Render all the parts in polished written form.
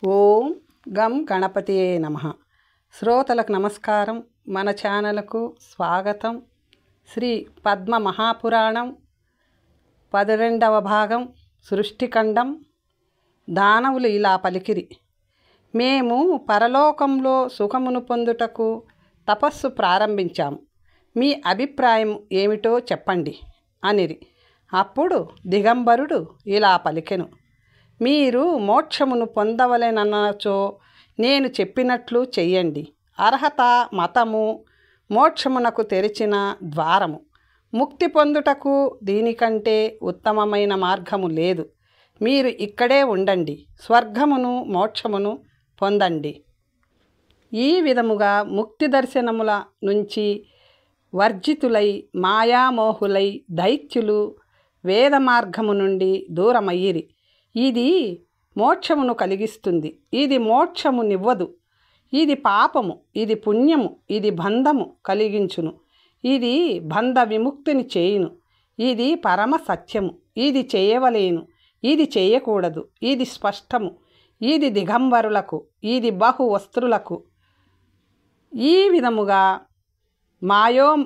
ఓం గం గణపతియే నమః. శ్రోతలకు నమస్కారం. మన ఛానల్కు స్వాగతం. శ్రీ పద్మ మహాపురాణం 12వ భాగం సృష్టిఖండం. దానవులు ఇలా పలికిరి: మేము పరలోకంలో సుఖమును పొందుటకు తపస్సు ప్రారంభించాము. మీ అభిప్రాయం ఏమిటో చెప్పండి అనిరి. అప్పుడు దిగంబరుడు ఇలా పలికెను: మీరు మోక్షమును పొందవలెనన్నచో నేను చెప్పినట్లు చెయ్యండి. అర్హత మతము మోక్షమునకు తెరిచిన ద్వారము. ముక్తి పొందుటకు దీనికంటే ఉత్తమమైన మార్గము లేదు. మీరు ఇక్కడే ఉండండి, స్వర్గమును మోక్షమును పొందండి. ఈ విధముగా ముక్తి దర్శనముల నుంచి వర్జితులై మాయామోహులై దైత్యులు వేద మార్గము నుండి దూరమయ్యిరి. ఇది మోక్షమును కలిగిస్తుంది, ఇది మోక్షమునివ్వదు. ఇది పాపము, ఇది పుణ్యము, ఇది బంధము కలిగించును, ఇది బంధ విముక్తిని చేయును. ఇది పరమ సత్యము, ఇది చేయవలేను, ఇది చేయకూడదు. ఇది స్పష్టము, ఇది దిగంబరులకు, ఇది బహువస్త్రులకు. ఈ విధముగా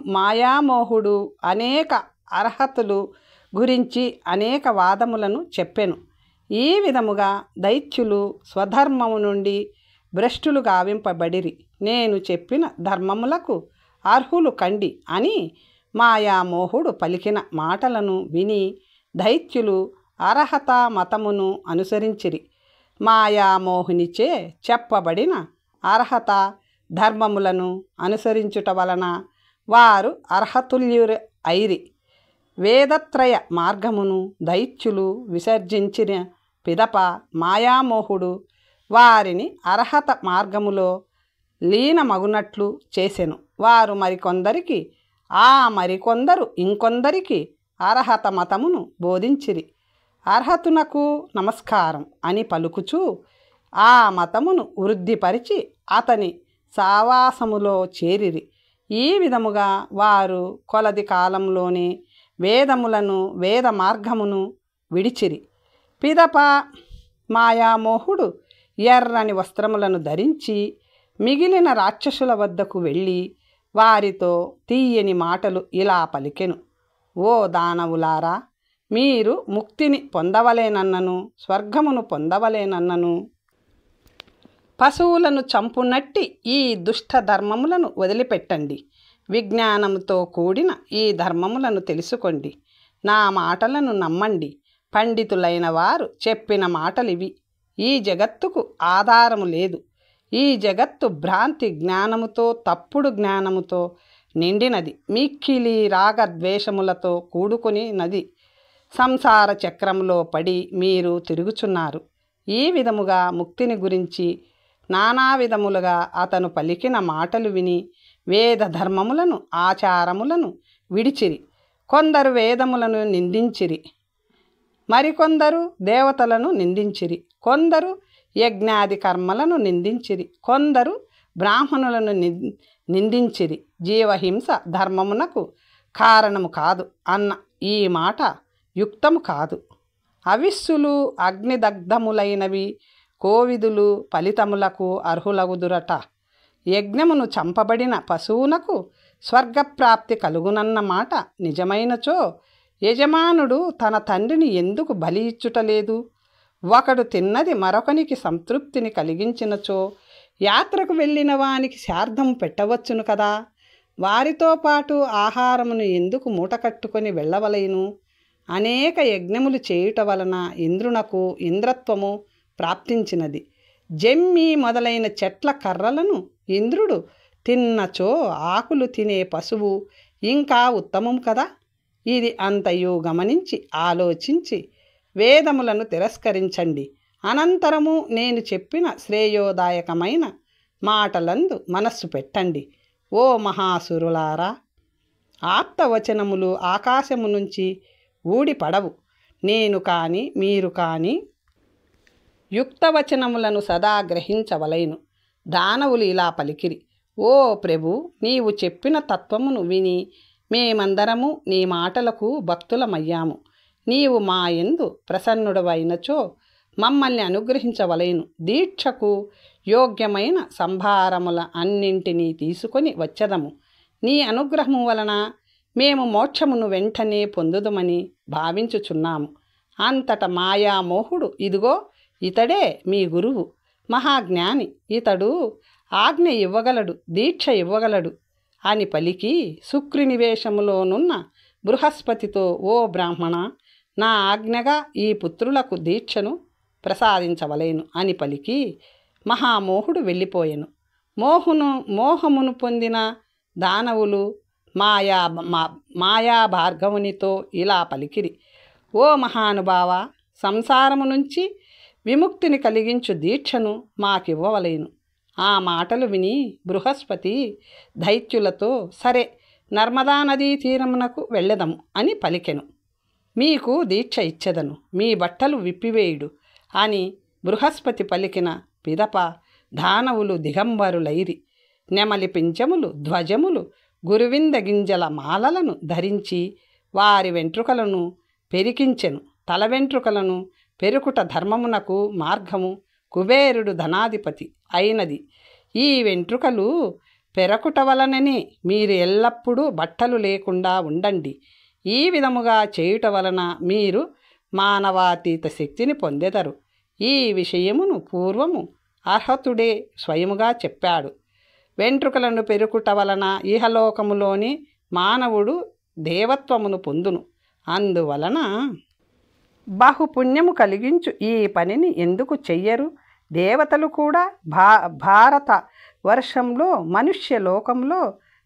మాయామోహుడు అనేక అర్హతలు గురించి అనేక వాదములను చెప్పెను. ఈ విధముగా దైత్యులు స్వధర్మము నుండి భ్రష్టులు గావింపబడిరి. నేను చెప్పిన ధర్మములకు అర్హులు కండి అని మాయామోహుడు పలికిన మాటలను విని దైత్యులు అర్హత మతమును అనుసరించిరి. మాయామోహునిచే చెప్పబడిన అర్హత ధర్మములను అనుసరించుట వలన వారు అర్హతుల్యురు అయిరి. వేదత్రయ మార్గమును దైత్యులు విసర్జించిన పిదప మాయామోహుడు వారిని అర్హత మార్గములో లీనమగునట్లు చేసెను. వారు మరికొందరికి, మరికొందరు ఇంకొందరికి అర్హత మతమును బోధించిరి. అర్హతునకు నమస్కారం అని పలుకుచూ ఆ మతమును వృద్ధిపరిచి అతని సావాసములో చేరిరి. ఈ విధముగా వారు కొలది కాలంలోనే వేదములను వేద మార్గమును విడిచిరి. పిదప మాయామోహుడు ఎర్రని వస్త్రములను ధరించి మిగిలిన రాక్షసుల వద్దకు వెళ్ళి వారితో తీయని మాటలు ఇలా పలికెను: ఓ దానవులారా, మీరు ముక్తిని పొందవలేనన్నను, స్వర్గమును పొందవలేనన్నను పశువులను చంపునట్టి ఈ దుష్ట ధర్మములను వదిలిపెట్టండి. విజ్ఞానముతో కూడిన ఈ ధర్మములను తెలుసుకోండి. నా మాటలను నమ్మండి. పండితులైన వారు చెప్పిన మాటలివి. ఈ జగత్తుకు ఆధారము లేదు. ఈ జగత్తు భ్రాంతి జ్ఞానముతో, తప్పుడు జ్ఞానముతో నిండినది. మిక్కిలి రాగద్వేషములతో కూడుకునినది. సంసార చక్రంలో పడి మీరు తిరుగుచున్నారు. ఈ విధముగా ముక్తిని గురించి నానా విధములుగా అతను పలికిన మాటలు విని వేద ధర్మములను ఆచారములను విడిచిరి. కొందరు వేదములను నిందించిరి, మరికొందరు దేవతలను నిందించిరి. కొందరు యజ్ఞాది కర్మలను నిందించిరి, కొందరు బ్రాహ్మణులను నిందించిరి. జీవహింస ధర్మమునకు కారణము కాదు అన్న ఈ మాట యుక్తము కాదు. అవిస్సులు అగ్నిదగ్ధములైనవి కోవిదులు ఫలితములకు అర్హులగుదురట. యజ్ఞమును చంపబడిన పశువునకు స్వర్గప్రాప్తి కలుగునన్న మాట నిజమైనచో యజమానుడు తన తండ్రిని ఎందుకు బలి ఇచ్చుటలేదు? ఒకడు తిన్నది మరొకనికి సంతృప్తిని కలిగించినచో యాత్రకు వెళ్ళిన వానికి శార్ధము పెట్టవచ్చును కదా. వారితో పాటు ఆహారమును ఎందుకు మూటకట్టుకొని వెళ్ళవలేను? అనేక యజ్ఞములు చేయుట వలన ఇంద్రునకు ఇంద్రత్వము ప్రాప్తించినది. జమ్మి మొదలైన చెట్ల కర్రలను ఇంద్రుడు తిన్నచో ఆకులు తినే పశువు ఇంకా ఉత్తమం కదా. ఇది అంతయు గమనించి ఆలోచించి వేదములను తిరస్కరించండి. అనంతరము నేను చెప్పిన శ్రేయోదాయకమైన మాటలందు మనస్సు పెట్టండి. ఓ మహాసురులారా, ఆప్తవచనములు ఆకాశము నుంచి ఊడిపడవు. నేను కానీ మీరు కానీ యుక్తవచనములను సదా గ్రహించవలెను. దానవులు ఇలా పలికిరి: ఓ ప్రభు, నీవు చెప్పిన తత్వమును విని మేమందరము నీ మాటలకు భక్తులమయ్యాము. నీవు మా యందు ప్రసన్నుడవైనచో మమ్మల్ని అనుగ్రహించవలెను. దీక్షకు యోగ్యమైన సంభారముల అన్నింటినీ తీసుకొని వచ్చదము. నీ అనుగ్రహము వలన మేము మోక్షమును వెంటనే పొందుదమని భావించుచున్నాము. అంతట మాయామోహుడు, ఇదిగో ఇతడే మీ గురువు, మహాజ్ఞాని, ఇతడు ఆజ్ఞ ఇవ్వగలడు, దీక్ష ఇవ్వగలడు అని పలికి శుక్రినివేశములోనున్న బృహస్పతితో, ఓ బ్రాహ్మణ, నా ఆజ్ఞగా ఈ పుత్రులకు దీక్షను ప్రసాదించవలేను అని పలికి మహామోహుడు వెళ్ళిపోయెను. మోహమును పొందిన దానవులు మాయాభార్గవునితో ఇలా పలికిరి, ఓ మహానుభావ, సంసారము నుంచి విముక్తిని కలిగించు దీక్షను మాకివ్వవలేను. ఆ మాటలు విని బృహస్పతి దైత్యులతో, సరే, నర్మదా నదీ తీరమునకు వెళ్ళెదము అని పలికెను. మీకు దీక్ష ఇచ్చెదను, మీ బట్టలు విప్పివేయుడు అని బృహస్పతి పలికిన పిదప దానవులు దిగంబరులైరి. నెమలి పింఛములు, ధ్వజములు, గురువింద గింజల మాలలను ధరించి వారి వెంట్రుకలను పెరికించెను. తల వెంట్రుకలను పెరుకుట ధర్మమునకు మార్గము, కుబేరుడు ధనాధిపతి అయినది. ఈ వెంట్రుకలు పెరకుట వలననే మీరు ఎల్లప్పుడూ బట్టలు లేకుండా ఉండండి. ఈ విధముగా చేయుట వలన మీరు మానవాతీత శక్తిని పొందెదరు. ఈ విషయమును పూర్వము అర్హతుడే స్వయముగా చెప్పాడు. వెంట్రుకలను పెరుకుట వలన ఇహలోకములోని మానవుడు దేవత్వమును పొందును. అందువలన బహుపుణ్యము కలిగించు ఈ పనిని ఎందుకు చెయ్యరు? దేవతలు కూడా భారత వర్షంలో మనుష్య లోకంలో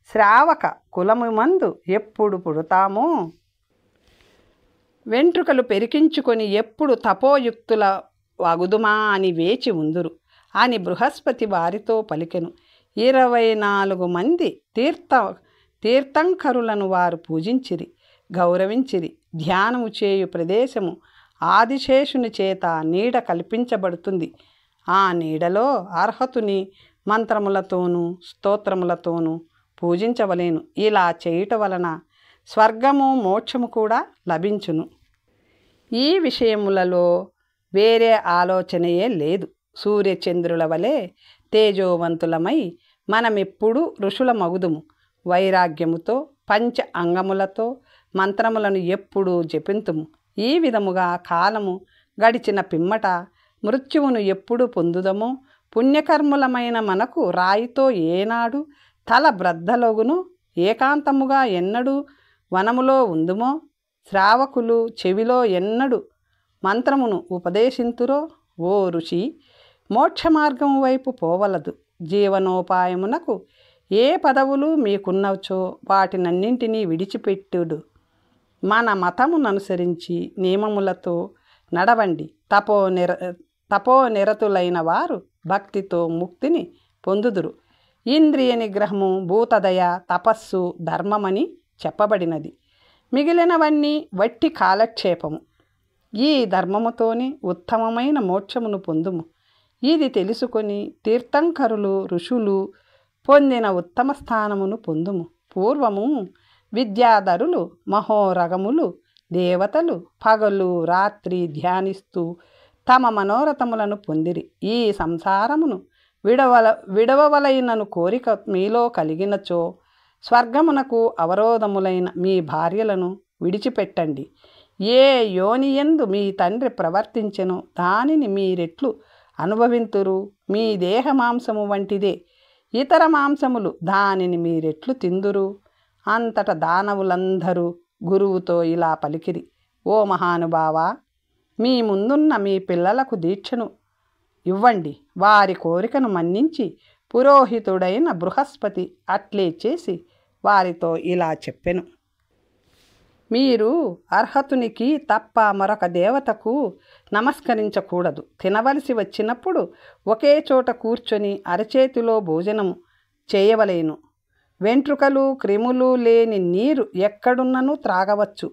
శ్రావక కులము మందు ఎప్పుడు పుడతామో వెంట్రుకలు పెరికించుకొని ఎప్పుడు తపోయుక్తుల వగుదుమా అని వేచి ఉందురు అని బృహస్పతి వారితో పలికెను. 24 మంది తీర్థంకరులను వారు పూజించిరి, గౌరవించిరి. ధ్యానము చేయు ప్రదేశము ఆదిశేషుని చేత నీడ కల్పించబడుతుంది. ఆ నీడలో అర్హతుని మంత్రములతోనూ స్తోత్రములతోనూ పూజించవలేను. ఇలా చేయుట వలన స్వర్గము మోక్షము కూడా లభించును. ఈ విషయములలో వేరే ఆలోచనయే లేదు. సూర్యచంద్రుల వలె తేజోవంతులమై మనమెప్పుడు ఋషుల మగుదుము. వైరాగ్యముతో పంచ అంగములతో మంత్రములను ఎప్పుడూ జపింతుము. ఈ విధముగా కాలము గడిచిన పిమ్మట మృత్యువును ఎప్పుడు పొందుదమో, పుణ్యకర్ములమైన మనకు రాయితో ఏనాడు తల బ్రద్దలగును, ఏకాంతముగా ఎన్నడూ వనములో ఉందుమో, శ్రావకులు చెవిలో ఎన్నడు మంత్రమును ఉపదేశింతురో, ఓ ఋషి, మోక్ష మార్గము వైపు పోవలదు. జీవనోపాయమునకు ఏ పదవులు మీకున్నవచో వాటినన్నింటినీ విడిచిపెట్టుడు. మన మతముననుసరించి నియమములతో నడవండి. తపోనిరతులైన వారు భక్తితో ముక్తిని పొందుదురు. ఇంద్రియ నిగ్రహము, భూతదయ, తపస్సు, ధర్మమని చెప్పబడినది. మిగిలినవన్నీ వట్టి కాలక్షేపము. ఈ ధర్మముతోనే ఉత్తమమైన మోక్షమును పొందుము. ఇది తెలుసుకొని తీర్థంకరులు, ఋషులు పొందిన ఉత్తమ స్థానమును పొందుము. పూర్వము విద్యాధరులు, మహోరగములు, దేవతలు పగలు రాత్రి ధ్యానిస్తూ తమ మనోరథములను పొందిరి. ఈ సంసారమును విడవవలైనను కోరిక మీలో కలిగినచో స్వర్గమునకు అవరోధములైన మీ భార్యలను విడిచిపెట్టండి. ఏ యోనియందు మీ తండ్రి ప్రవర్తించెనో దానిని మీరెట్లు అనుభవింతురు. మీ దేహ మాంసము వంటిదే ఇతర మాంసములు, దానిని మీరెట్లు తిందురు. అంతట దానవులందరూ గురువుతో ఇలా పలికిరి, ఓ మహానుభావా, మీ ముందున్న మీ పిల్లలకు దీక్షను ఇవ్వండి. వారి కోరికను మన్నించి పురోహితుడైన బృహస్పతి అట్లే చేసి వారితో ఇలా చెప్పెను, మీరు అర్హతునికి తప్ప మరొక దేవతకు నమస్కరించకూడదు. తినవలసి వచ్చినప్పుడు ఒకే చోట కూర్చొని అరచేతిలో భోజనము చేయవలేను. వెంట్రుకలు క్రిములు లేని నీరు ఎక్కడున్నను త్రాగవచ్చు.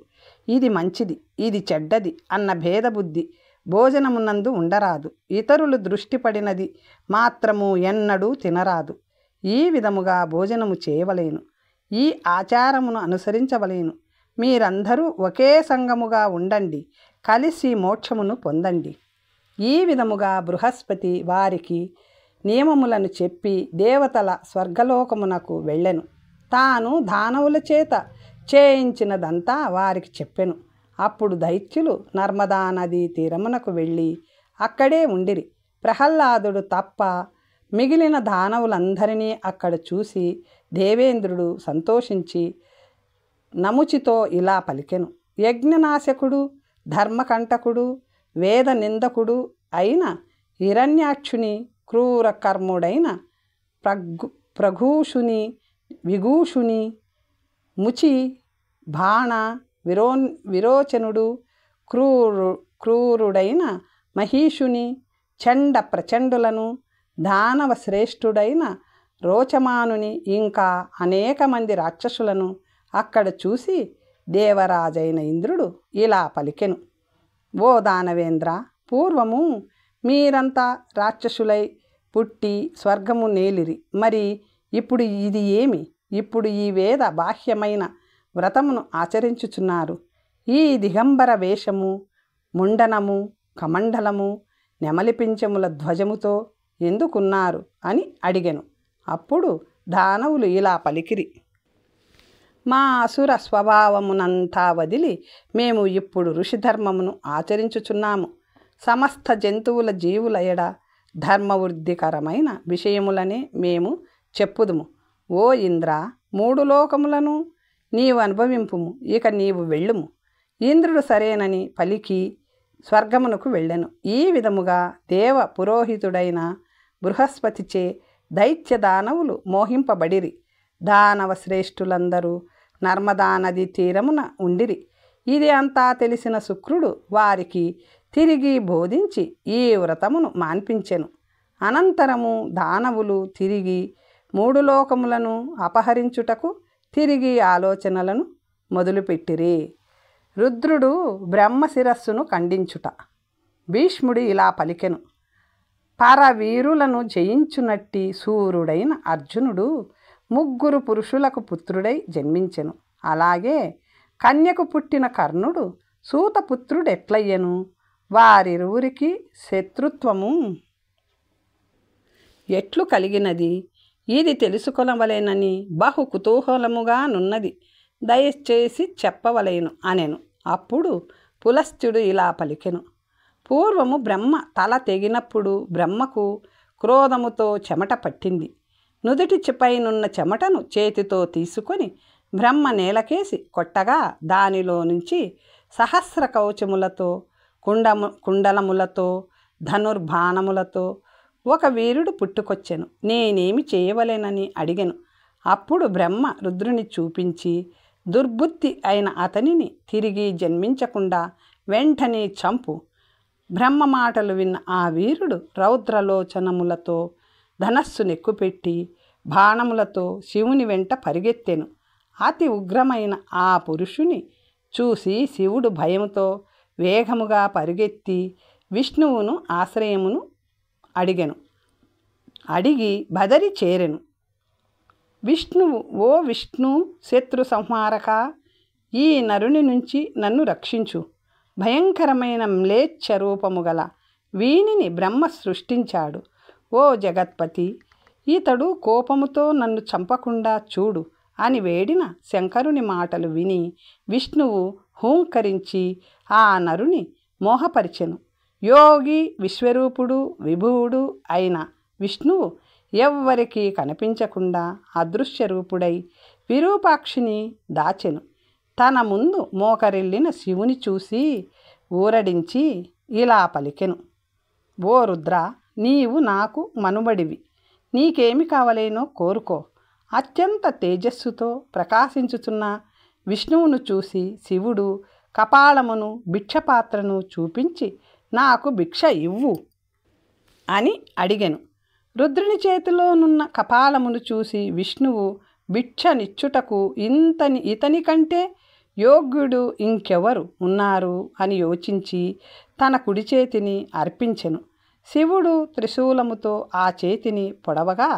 ఇది మంచిది, ఇది చెడ్డది అన్న భేదబుద్ధి భోజనమునందు ఉండరాదు. ఇతరులు దృష్టి పడినది మాత్రము ఎన్నడూ తినరాదు. ఈ విధముగా భోజనము చేయవలేను. ఈ ఆచారమును అనుసరించవలేను. మీరందరూ ఒకే సంగముగా ఉండండి, కలిసి మోక్షమును పొందండి. ఈ విధముగా బృహస్పతి వారికి నియమములను చెప్పి దేవతల స్వర్గలోకమునకు వెళ్ళెను. తాను దానవుల చేత చేయించినదంతా వారికి చెప్పెను. అప్పుడు దైత్యులు నర్మదా నదీ తీరమునకు వెళ్ళి అక్కడే ఉండిరి. ప్రహ్లాదుడు తప్ప మిగిలిన దానవులందరినీ అక్కడ చూసి దేవేంద్రుడు సంతోషించి నముచితో ఇలా పలికెను. యజ్ఞనాశకుడు, ధర్మకంటకుడు, వేద నిందకుడు అయిన హిరణ్యాక్షుని, క్రూర కర్ముడైన ప్రఘూషుని, విఘూషుని, ముచి, బాణ, విరోచనుడు, క్రూరుడైన మహిషుని, చండ ప్రచండులను, దానవ శ్రేష్ఠుడైన రోచమానుని, ఇంకా అనేక మంది రాక్షసులను అక్కడ చూసి దేవరాజైన ఇంద్రుడు ఇలా పలికెను. ఓ దానవేంద్ర, పూర్వము మీరంతా రాక్షసులై పుట్టి స్వర్గము నేలిరి. మరి ఇప్పుడు ఇది ఏమి? ఇప్పుడు ఈ వేద బాహ్యమైన వ్రతమును ఆచరించుచున్నారు. ఈ దిగంబర వేషము, ముండనము, కమండలము, నెమలిపించముల ధ్వజముతో ఎందుకున్నారు అని అడిగెను. అప్పుడు దానవులు ఇలా పలికిరి. మా అసుర స్వభావమునంతా వదిలి మేము ఇప్పుడు ఋషిధర్మమును ఆచరించుచున్నాము. సమస్త జంతువుల జీవుల ఎడ ధర్మవృద్ధికరమైన విషయములనే మేము చెప్పుదుము. ఓ ఇంద్ర, 3 లోకములను నీవు అనుభవింపుము. ఇక నీవు వెళ్ళుము. ఇంద్రుడు సరేనని పలికి స్వర్గమునకు వెళ్ళెను. ఈ విధముగా దేవ పురోహితుడైన బృహస్పతిచే దైత్య దానవులు మోహింపబడిరి. దానవ శ్రేష్ఠులందరూ నర్మదా నది తీరమున ఉండిరి. ఇది అంతా తెలిసిన శుక్రుడు వారికి తిరిగి బోధించి ఈ వ్రతమును మాన్పించెను. అనంతరము దానవులు తిరిగి 3 లోకములను అపహరించుటకు తిరిగి ఆలోచనలను మొదలుపెట్టిరి. రుద్రుడు బ్రహ్మ శిరస్సును ఖండించుట. భీష్ముడు ఇలా పలికెను. పరవీరులను జయించునట్టి సూర్యుడైన అర్జునుడు 3 పురుషులకు పుత్రుడై జన్మించెను. అలాగే కన్యకు పుట్టిన కర్ణుడు సూతపుత్రుడెట్లయ్యెను. వారిరువురికి శత్రుత్వము ఎట్లు కలిగినది, ఇది తెలుసుకొనవలెనని బహు కుతూహలముగా నున్నది. దయచేసి చెప్పవలేను అనెను. అప్పుడు పులస్త్యుడు ఇలా పలికెను. పూర్వము బ్రహ్మ తల తెగినప్పుడు బ్రహ్మకు క్రోధముతో చెమట పట్టింది. నుదుటిపైనున్న చెమటను చేతితో తీసుకొని బ్రహ్మ నేలకేసి కొట్టగా దానిలో నుంచి సహస్ర కవచములతో, కుండలములతో, ధనుర్బాణములతో ఒక వీరుడు పుట్టుకొచ్చెను. నేనేమి చేయవలెనని అడిగెను. అప్పుడు బ్రహ్మ రుద్రుని చూపించి దుర్బుద్ధి అయిన అతనిని తిరిగి జన్మించకుండా వెంటనే చంపు. బ్రహ్మ మాటలు విన్న ఆ వీరుడు రౌద్రలోచనములతో ధనస్సు నెక్కుపెట్టి బాణములతో శివుని వెంట పరిగెత్తెను. అతి ఉగ్రమైన ఆ పురుషుని చూసి శివుడు భయముతో వేగముగా పరిగెత్తి విష్ణువును ఆశ్రయమును అడిగి బదరి చేరెను. విష్ణువు, ఓ విష్ణు శత్రు సంహారక, ఈ నరుని నుంచి నన్ను రక్షించు. భయంకరమైన మ్లేచ్ఛ రూపము గల వీనిని బ్రహ్మ సృష్టించాడు. ఓ జగత్పతి, ఇతడు కోపముతో నన్ను చంపకుండా చూడు అని వేడిన శంకరుని మాటలు విని విష్ణువు హూంకరించి ఆ నరుని మోహపరిచెను. యోగి, విశ్వరూపుడు, విభువుడు అయిన విష్ణువు ఎవ్వరికీ కనిపించకుండా అదృశ్య రూపుడై విరూపాక్షిని దాచెను. తన ముందు మోకరిల్లిన శివుని చూసి ఊరడించి ఇలా పలికెను. ఓ రుద్ర, నీవు నాకు మనుబడివి. నీకేమి కావలేనో కోరుకో. అత్యంత తేజస్సుతో ప్రకాశించుతున్న విష్ణువును చూసి శివుడు కపాలమును భిక్షపాత్రను చూపించి నాకు భిక్ష ఇవ్వు అని అడిగెను. రుద్రుని చేతిలోనున్న కపాలమును చూసి విష్ణువు భిక్షనిచ్చుటకు ఇతని కంటే యోగ్యుడు ఇంకెవరు ఉన్నారు అని యోచించి తన కుడి చేతిని అర్పించెను. శివుడు త్రిశూలముతో ఆ చేతిని పొడవగా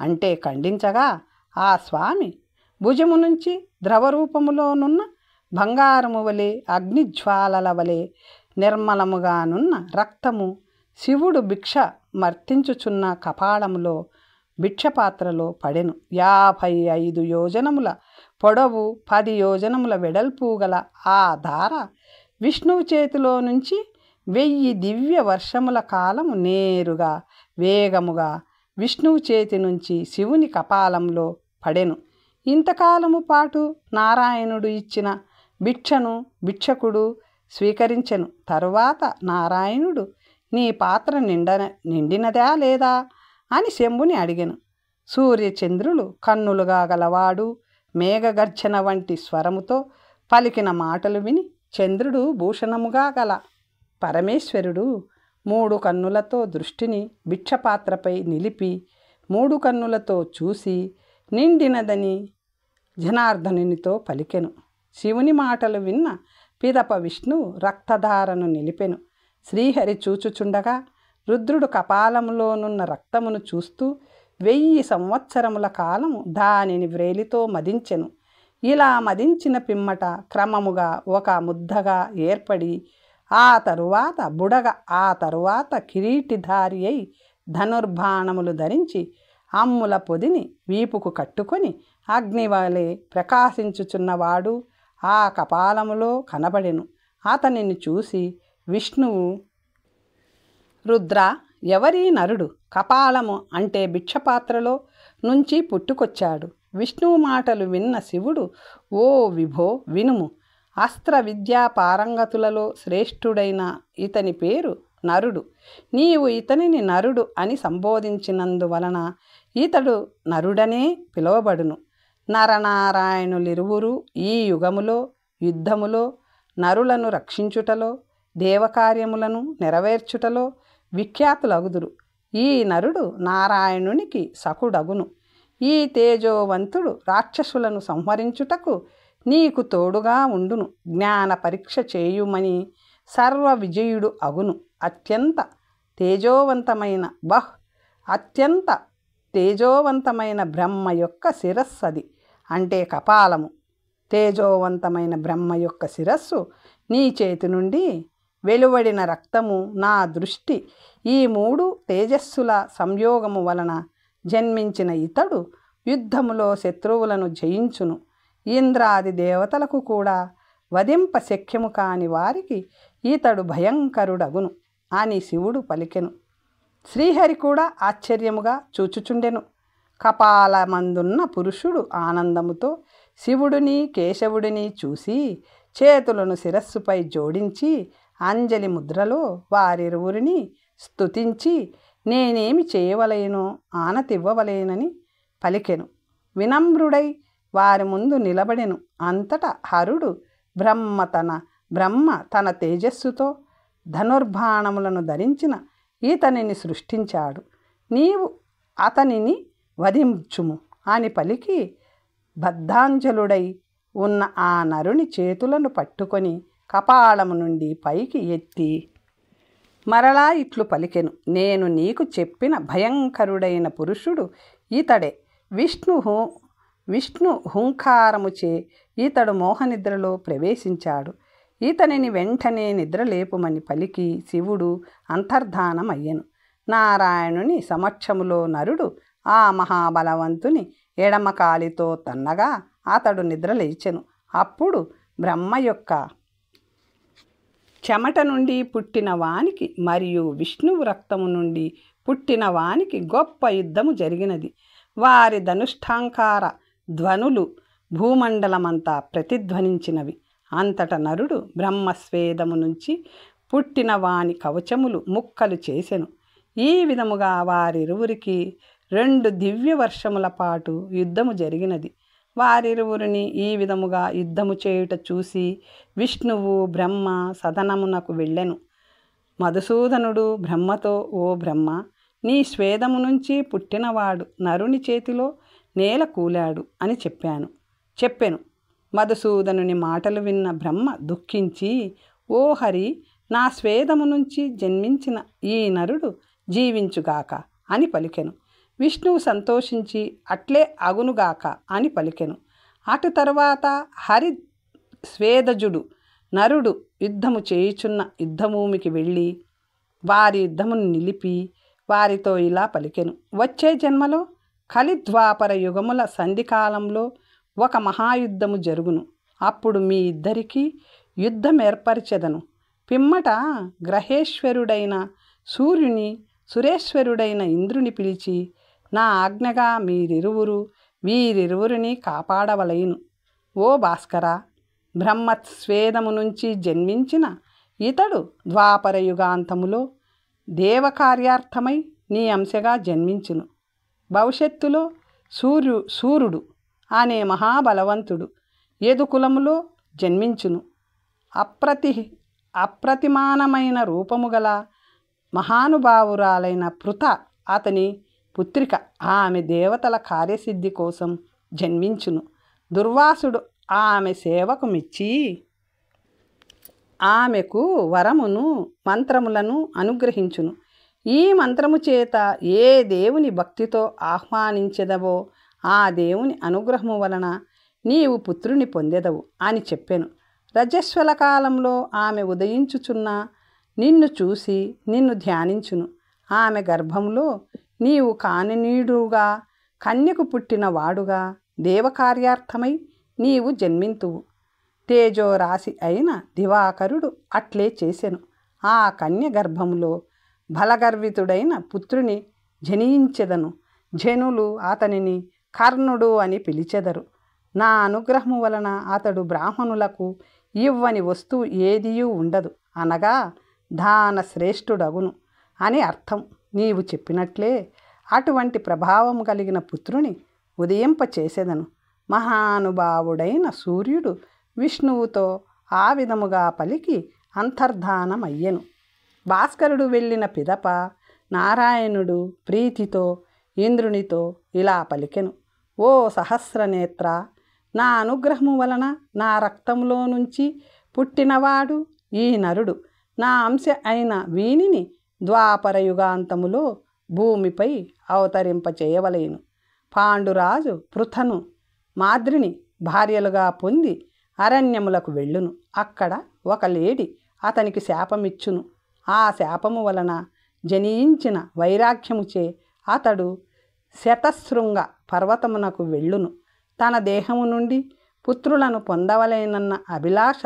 అంటే ఖండించగా ఆ స్వామి భుజము నుంచి ద్రవరూపములోనున్న బంగారము వలె అగ్నిజ్వాలల వలె నిర్మలముగానున్న రక్తము శివుడు భిక్ష మర్తించుచున్న కపాళములో భిక్షపాత్రలో పడెను. 55 యోజనముల పొడవు 10 యోజనముల వెడల్పు గల ఆ ధార విష్ణువు చేతిలో నుంచి 1000 దివ్య వర్షముల కాలము నేరుగా వేగముగా విష్ణువు చేతి నుంచి శివుని కపాలంలో పడెను. ఇంతకాలము పాటు నారాయణుడు ఇచ్చిన భిక్షను భిక్షకుడు స్వీకరించెను. తరువాత నారాయణుడు, నీ పాత్ర నిండినదా లేదా అని శంభుని అడిగెను. సూర్యచంద్రులు కన్నులుగా గలవాడు మేఘగర్జన వంటి స్వరముతో పలికిన మాటలు విని చంద్రుడు భూషణముగా గల పరమేశ్వరుడు 3 కన్నులతో దృష్టిని భిక్షపాత్రపై నిలిపి 3 కన్నులతో చూసి నిండినదని జనార్దనునితో పలికెను. శివుని మాటలు విన్న పిదప విష్ణువు రక్తధారను నిలిపెను. శ్రీహరి చూచుచుండగా రుద్రుడు కపాలములోనున్న రక్తమును చూస్తూ 1000 సంవత్సరముల కాలము దానిని వ్రేలితో మదించెను. ఇలా మదించిన పిమ్మట క్రమముగా ఒక ముద్దగా ఏర్పడి ఆ తరువాత బుడగ, ఆ తరువాత కిరీటిధారి అయి ధనుర్బాణములు ధరించి అమ్ముల పొదిని వీపుకు కట్టుకొని అగ్నివలే ప్రకాశించుచున్నవాడు ఆ కపాలములో కనబడెను. అతనిని చూసి విష్ణువు, రుద్ర, ఎవరీ నరుడు కపాలము అంటే భిక్షపాత్రలో నుంచి పుట్టుకొచ్చాడు? విష్ణువు మాటలు విన్న శివుడు, ఓ విభో, వినుము. అస్త్ర విద్యా పారంగతులలో శ్రేష్ఠుడైన ఇతని పేరు నరుడు. నీవు ఇతనిని నరుడు అని సంబోధించినందువలన ఇతడు నరుడనే పిలువబడును. నరనారాయణులిరువురు ఈ యుగములో యుద్ధములో నరులను రక్షించుటలో దేవకార్యములను నెరవేర్చుటలో విఖ్యాతులగుదురు. ఈ నరుడు నారాయణునికి సకుడగును. ఈ తేజోవంతుడు రాక్షసులను సంహరించుటకు నీకు తోడుగా ఉండును. జ్ఞాన పరీక్ష చేయుమని సర్వ విజయుడు అగును. అత్యంత తేజోవంతమైన బ్రహ్మ యొక్క శిరస్సది, అంటే కపాలము. తేజోవంతమైన బ్రహ్మ యొక్క శిరస్సు నీ చేతి నుండి వెలువడిన రక్తము నా దృష్టి. ఈ 3 తేజస్సుల సంయోగము వలన జన్మించిన ఇతడు యుద్ధములో శత్రువులను జయించును. ఇంద్రాది దేవతలకు కూడా వధింప శక్యము కాని వారికి ఈతడు భయంకరుడగును అని శివుడు పలికెను. శ్రీహరి కూడా ఆశ్చర్యముగా చూచుచుండెను. కపాలమందున్న పురుషుడు ఆనందముతో శివుడిని కేశవుడిని చూసి చేతులను శిరస్సుపై జోడించి అంజలి ముద్రలో వారిరువురిని స్తుతించి నేనేమి చేయవలెనో ఆనతివ్వవలేనని పలికెను. వినమ్రుడై వారి ముందు నిలబడెను. అంతటా హరుడు బ్రహ్మ తన తేజస్సుతో ధనుర్బాణములను ధరించిన ఈతనిని సృష్టించాడు. నీవు అతనిని వధించుము అని పలికి బద్ధాంజలుడై ఉన్న ఆ నరుని చేతులను పట్టుకొని కపాలము నుండి పైకి ఎత్తి మరలా ఇట్లు పలికెను. నేను నీకు చెప్పిన భయంకరుడైన పురుషుడు ఈతడే. విష్ణు హుంకారముచే ఈతడు మోహనిద్రలో ప్రవేశించాడు. ఈతనిని వెంటనే నిద్రలేపుమని పలికి శివుడు అంతర్ధానమయ్యెను. నారాయణుని సమక్షములో నరుడు ఆ మహాబలవంతుని ఎడమకాలితో తన్నగా అతడు నిద్రలేచెను. అప్పుడు బ్రహ్మ యొక్క చెమట నుండి పుట్టిన వానికి మరియు విష్ణువు రక్తము నుండి పుట్టిన వానికి గొప్ప యుద్ధము జరిగినది. వారి ధనుష్ఠాంకార ధ్వనులు భూమండలమంతా ప్రతిధ్వనించినవి. అంతట నరుడు బ్రహ్మస్వేదము నుంచి పుట్టిన వాని కవచములు ముక్కలు చేసెను. ఈ విధముగా వారిరువురికి 2 దివ్య వర్షముల పాటు యుద్ధము జరిగినది. వారిరువురిని ఈ విధముగా యుద్ధము చేయుట చూసి విష్ణువు బ్రహ్మ సదనమునకు వెళ్ళెను. మధుసూదనుడు బ్రహ్మతో, ఓ బ్రహ్మ, నీ స్వేదము నుంచి పుట్టినవాడు నరుని చేతిలో నేల కూలాడు అని చెప్పెను. మధుసూదనుని మాటలు విన్న బ్రహ్మ దుఃఖించి, ఓ హరి, నా స్వేదము నుంచి జన్మించిన ఈ నరుడు జీవించుగాక అని పలికెను. విష్ణువు సంతోషించి అట్లే అగునుగాక అని పలికెను. అటు తరువాత హరి స్వేదజుడు నరుడు యుద్ధము చేయుచున్న యుద్ధభూమికి వెళ్ళి వారి యుద్ధమును నిలిపి వారితో ఇలా పలికెను. వచ్చే జన్మలో కలిద్వాపర యుగముల సంధికాలంలో ఒక మహాయుద్ధము జరుగును. అప్పుడు మీ ఇద్దరికీ యుద్ధం ఏర్పరచెదను. పిమ్మట గ్రహేశ్వరుడైన సూర్యుని, సురేశ్వరుడైన ఇంద్రుని పిలిచి నా ఆజ్ఞగా వీరిరువురిని కాపాడవలయును. ఓ భాస్కర, బ్రహ్మస్వేదము నుంచి జన్మించిన ఇతడు ద్వాపర యుగాంతములో దేవకార్యార్థమై నీ అంశగా జన్మించును. భవిష్యత్తులో సూర్యుడు అనే మహాబలవంతుడు యదుకులములో జన్మించును. అప్రతిమానమైన రూపము గల మహానుభావురాలైన పృథ అతని పుత్రిక. ఆమె దేవతల కార్యసిద్ధి కోసం జన్మించును. దుర్వాసుడు ఆమె సేవకు మెచ్చి ఆమెకు వరమును, మంత్రములను అనుగ్రహించును. ఈ మంత్రము చేత ఏ దేవుని భక్తితో ఆహ్వానించెదవో ఆ దేవుని అనుగ్రహము వలన నీవు పుత్రుని పొందెదవు అని చెప్పెను. రజస్వల కాలంలో ఆమె ఉదయించుచున్న నిన్ను చూసి నిన్ను ధ్యానించును. ఆమె గర్భంలో నీవు కాననీయుడుగా, కన్యకు పుట్టిన వాడుగా దేవకార్యార్థమై నీవు జన్మింతువు. తేజోరాశి అయిన దివాకరుడు అట్లే చేసెను. ఆ కన్య గర్భములో బలగర్వితుడైన పుత్రుని జనించెదను. జనులు అతనిని కర్ణుడు అని పిలిచెదరు. నా అనుగ్రహము వలన అతడు బ్రాహ్మణులకు ఇవ్వని వస్తువు ఏదియూ ఉండదు, అనగా దాన శ్రేష్ఠుడగును అని అర్థం. నీవు చెప్పినట్లే అటువంటి ప్రభావం కలిగిన పుత్రుని ఉదయింపచేసేదను. మహానుభావుడైన సూర్యుడు విష్ణువుతో ఆ విధముగా పలికి అంతర్ధానమయ్యెను. భాస్కరుడు వెళ్ళిన పిదప నారాయణుడు ప్రీతితో ఇంద్రునితో ఇలా పలికెను. ఓ సహస్రనేత్ర, నా అనుగ్రహము వలన నా రక్తంలో నుంచి పుట్టినవాడు ఈ నరుడు. నా అంశ అయిన వీనిని ద్వాపర యుగాంతములో భూమిపై అవతరింపచేయవలేను. పాండురాజు పృథను, మాద్రిని భార్యలుగా పొంది అరణ్యములకు వెళ్ళును. అక్కడ ఒక లేడి అతనికి శాపమిచ్చును. ఆ శాపము వలన జనించిన వైరాగ్యముచే అతడు శతశృంగ పర్వతమునకు వెళ్ళును. తన దేహము నుండి పుత్రులను పొందవలేనన్న అభిలాష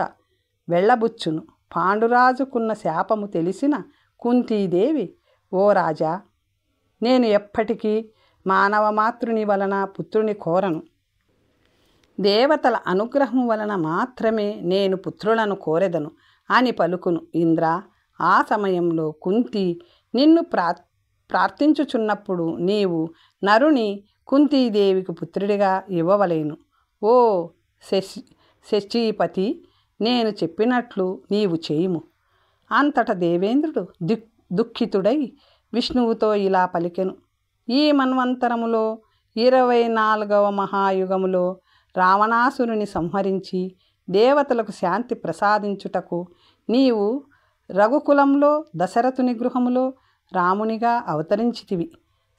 వెళ్ళబుచ్చును. పాండురాజుకున్న శాపము తెలిసిన కుంతీదేవి, ఓ రాజా, నేను ఎప్పటికీ మానవమాతృని వలన పుత్రుని కోరను. దేవతల అనుగ్రహం వలన మాత్రమే నేను పుత్రులను కోరెదను అని పలుకును. ఇంద్ర, ఆ సమయంలో కుంతి నిన్ను ప్రార్థించుచున్నప్పుడు నీవు నరుని కుంతీదేవికి పుత్రుడిగా ఇవ్వవలేను. ఓ శచీపతి, నేను చెప్పినట్లు నీవు చేయుము. అంతట దేవేంద్రుడు దుఃఖితుడై విష్ణువుతో ఇలా పలికెను. ఈ మన్వంతరములో 24వ మహాయుగములో రావణాసురుని సంహరించి దేవతలకు శాంతి ప్రసాదించుటకు నీవు రఘుకులంలో దశరథుని గృహములో రామునిగా అవతరించితివి.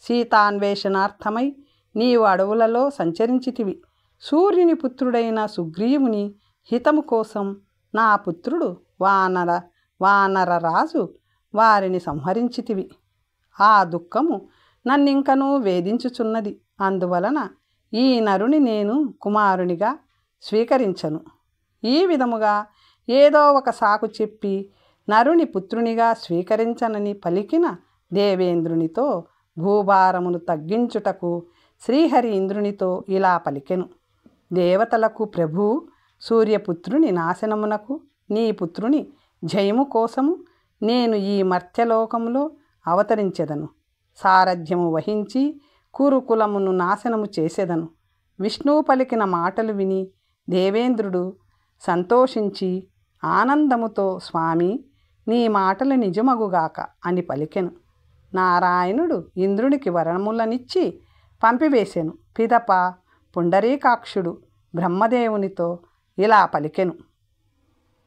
సీతాన్వేషణార్థమై నీవు అడవులలో సంచరించితివి. సూర్యుని పుత్రుడైన సుగ్రీవుని హితము కోసం నా పుత్రుడు వానరరాజు వారిని సంహరించితివి. ఆ దుఃఖము నన్నింకనూ వేధించుచున్నది. అందువలన ఈ నరుని నేను కుమారునిగా స్వీకరించను. ఈ విధముగా ఏదో ఒక సాకు చెప్పి నరుని పుత్రునిగా స్వీకరించనని పలికిన దేవేంద్రునితో భూభారమును తగ్గించుటకు శ్రీహరి ఇంద్రునితో ఇలా పలికెను. దేవతలకు ప్రభు సూర్యపుత్రుని నాశనమునకు నీ పుత్రుని జయము కోసము నేను ఈ మర్త్యలోకములో అవతరించెదను. సారథ్యము వహించి కురుకులమును నాశనము చేసేదను. విష్ణువు పలికిన మాటలు విని దేవేంద్రుడు సంతోషించి ఆనందముతో, స్వామి, నీ మాటలు నిజమగుగాక అని పలికెను. నారాయణుడు ఇంద్రునికి వరములనిచ్చి పంపివేసెను. పిదప పుండరీకాక్షుడు బ్రహ్మదేవునితో ఇలా పలికెను.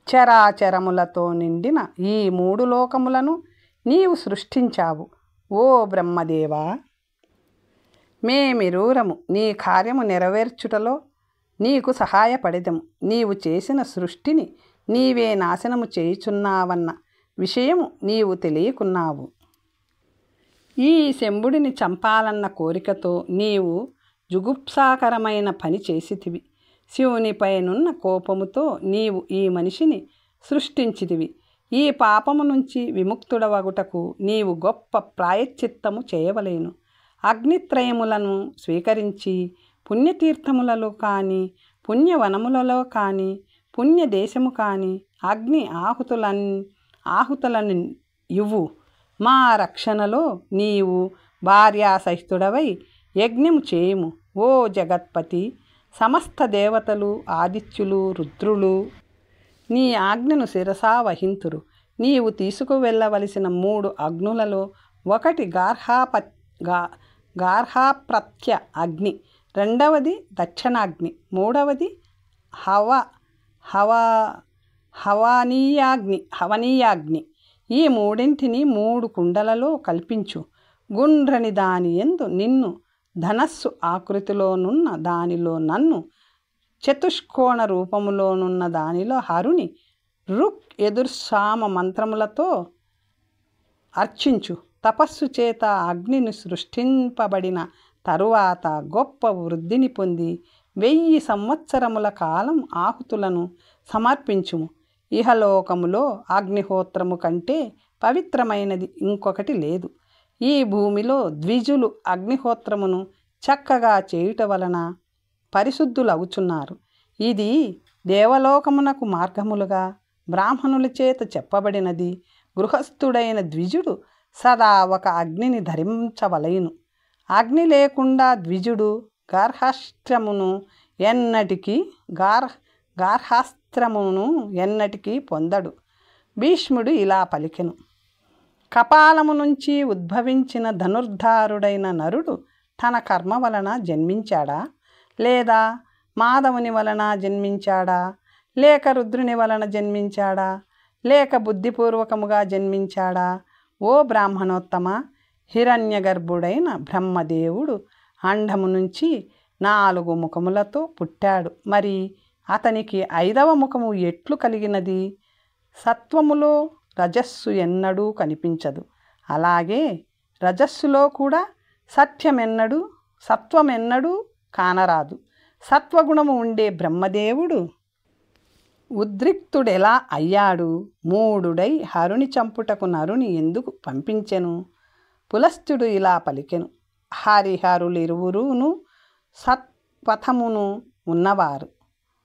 చరాచరములతో నిండిన ఈ 3 లోకములను నీవు సృష్టించావు. ఓ బ్రహ్మదేవా, మేమిరువురము నీ కార్యము నెరవేర్చుటలో నీకు సహాయపడెదము. నీవు చేసిన సృష్టిని నీవే నాశనము చేయుచున్నావన్న విషయము నీవు తెలియకున్నావు. ఈ శంభుడిని చంపాలన్న కోరికతో నీవు జుగుప్సాకరమైన పని చేసితివి. శివునిపైనున్న కోపముతో నీవు ఈ మనిషిని సృష్టించితివి. ఈ పాపము నుంచి విముక్తుడవగుటకు నీవు గొప్ప ప్రాయశ్చిత్తము చేయవలేను. అగ్నిత్రయములను స్వీకరించి పుణ్యతీర్థములలో కానీ, పుణ్యవనములలో కానీ, పుణ్యదేశము కానీ అగ్ని ఆహుతులను ఇవ్వు. మా రక్షణలో నీవు భార్యాసహితుడవై యజ్ఞము చేయుము. ఓ జగత్పతి, సమస్త దేవతలు, ఆదిత్యులు, రుద్రులు నీ ఆజ్ఞను శిరసా వహింతురు. నీవు తీసుకువెళ్ళవలసిన 3 అగ్నులలో ఒకటి గార్హాప్రత్య అగ్ని, రెండవది దక్షిణాగ్ని, మూడవది హవనీయాగ్ని. ఈ మూడింటిని 3 కుండలలో కల్పించు. గుండ్రని దాని యందు నిన్ను, ధనస్సు ఆకృతిలోనున్న దానిలో నన్ను, చతుష్కోణ రూపములోనున్న దానిలో హరుని రుక్ ఎదుర్సామ మంత్రములతో అర్చించు. తపస్సు చేత అగ్నిని సృష్టింపబడిన తరువాత గొప్ప వృద్ధిని పొంది 1000 సంవత్సరముల కాలం ఆహుతులను సమర్పించుము. ఇహలోకములో అగ్నిహోత్రము కంటే పవిత్రమైనది ఇంకొకటి లేదు. ఈ భూమిలో ద్విజులు అగ్నిహోత్రమును చక్కగా చేయుట వలన పరిశుద్ధులవుచున్నారు. ఇది దేవలోకమునకు మార్గములుగా బ్రాహ్మణుల చేత చెప్పబడినది. గృహస్థుడైన ద్విజుడు సదా ఒక అగ్నిని ధరించవలయును. అగ్ని లేకుండా ద్విజుడు గార్హాస్త్రమును ఎన్నటికీ పొందడు. భీష్ముడు ఇలా పలికెను. కపాలము నుంచి ఉద్భవించిన ధనుర్ధారుడైన నరుడు తన కర్మ వలన జన్మించాడా, లేదా మాధవుని వలన జన్మించాడా, లేక రుద్రుని వలన జన్మించాడా, లేక బుద్ధిపూర్వకముగా జన్మించాడా? ఓ బ్రాహ్మణోత్తమ, హిరణ్యగర్భుడైన బ్రహ్మదేవుడు అండము నుంచి 4 ముఖములతో పుట్టాడు. మరి అతనికి 5వ ముఖము ఎట్లు కలిగినది? సత్వములో రజస్సు ఎన్నడూ కనిపించదు. అలాగే రజస్సులో కూడా సత్వమెన్నడూ కానరాదు. సత్వగుణము ఉండే బ్రహ్మదేవుడు ఉద్రిక్తుడెలా అయ్యాడు? మూఢుడై హరుని చంపుటకు నరుని ఎందుకు పంపించెను? పులస్త్యుడు ఇలా పలికెను. హరిహరులిరువురును సత్పథమును ఉన్నవారు.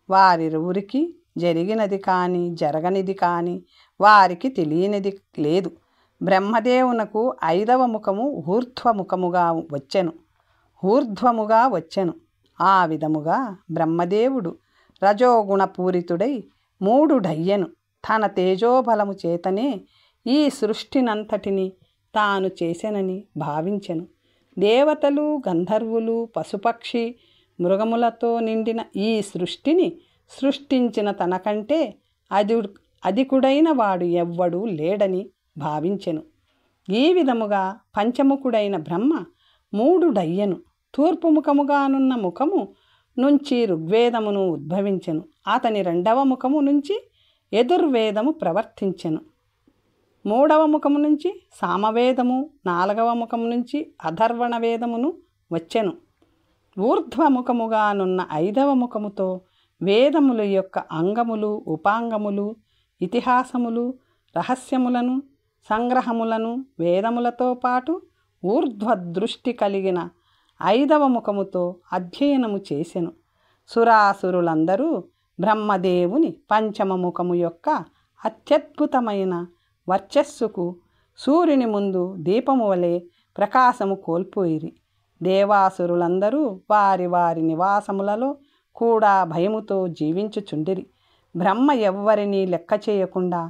వారిరువురికి జరిగినది కానీ జరగనిది కానీ వారికి తెలియనిది లేదు. బ్రహ్మదేవునకు 5వ ముఖము ఊర్ధ్వముగా వచ్చెను. ఆ విధముగా బ్రహ్మదేవుడు రజోగుణపూరితుడై మూఢుడయ్యెను. తన తేజోబలము చేతనే ఈ సృష్టినంతటిని తాను చేసెనని భావించెను. దేవతలు, గంధర్వులు, పశుపక్షి మృగములతో నిండిన ఈ సృష్టిని సృష్టించిన తనకంటే అధికుడైన వాడు ఎవ్వడూ లేడని భావించెను. ఈ విధముగా పంచముఖుడైన బ్రహ్మ మూఢుడయ్యెను. తూర్పు ముఖముగానున్న ముఖము నుంచి ఋగ్వేదమును ఉద్భవించెను. అతని 2వ ముఖము నుంచి యజుర్వేదము ప్రవర్తించెను. 3వ ముఖము నుంచి సామవేదము, 4వ ముఖము నుంచి అథర్వణ వేదమును వచ్చెను. ఊర్ధ్వముఖముగానున్న 5వ ముఖముతో వేదముల యొక్క అంగములు, ఉపాంగములు, ఇతిహాసములు, రహస్యములను, సంగ్రహములను వేదములతో పాటు ఊర్ధ్వదృష్టి కలిగిన 5వ ముఖముతో అధ్యయనము చేసెను. సురాసురులందరూ బ్రహ్మదేవుని పంచమ ముఖము యొక్క అత్యద్భుతమైన వర్చస్సుకు సూర్యుని ముందు దీపము వలె ప్రకాశము కోల్పోయిరి. దేవాసురులందరూ వారి వారి నివాసములలో కూడా భయముతో జీవించుచుండిరి. బ్రహ్మ ఎవ్వరినీ లెక్క చేయకుండా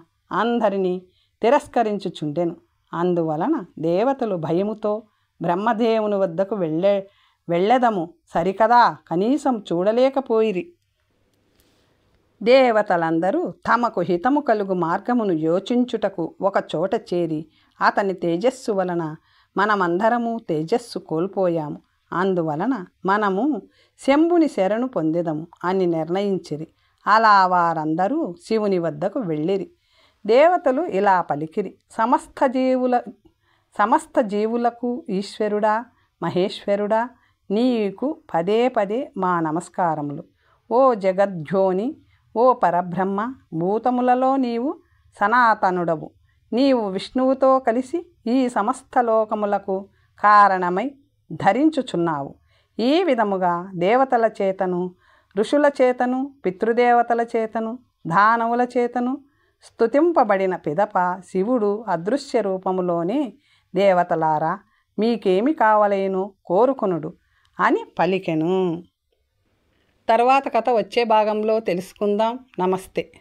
అందరినీ తిరస్కరించుచుండెను. అందువలన దేవతలు భయముతో బ్రహ్మదేవుని వద్దకు వెళ్ళెదము సరికదా కనీసం చూడలేకపోయిరి. దేవతలందరూ తమకు హితము కలుగు మార్గమును యోచించుటకు ఒక చోట చేరి అతని తేజస్సు వలన మనమందరము తేజస్సు కోల్పోయాము. అందువలన మనము శంభుని శరణు పొందెదము అని నిర్ణయించిరి. అలా వారందరూ శివుని వద్దకు వెళ్ళిరి. దేవతలు ఇలా పలికిరి, సమస్త జీవులకు ఈశ్వరుడా మహేశ్వరుడా, నీకు పదే పదే మా నమస్కారములు. ఓ జగద్యోని, ఓ పరబ్రహ్మ, భూతములలో నీవు సనాతనుడవు. నీవు విష్ణువుతో కలిసి ఈ సమస్త లోకములకు కారణమై ధరించుచున్నావు. ఈ విధముగా దేవతల చేతను, ఋషుల చేతను, పితృదేవతల చేతను, దానవుల చేతను స్తుతింపబడిన పిదప శివుడు అదృశ్య రూపములోనే దేవతలారా, మీకేమి కావలేను కోరుకొనుడు అని పలికెను. తర్వాత కథ వచ్చే భాగంలో తెలుసుకుందాం. నమస్తే.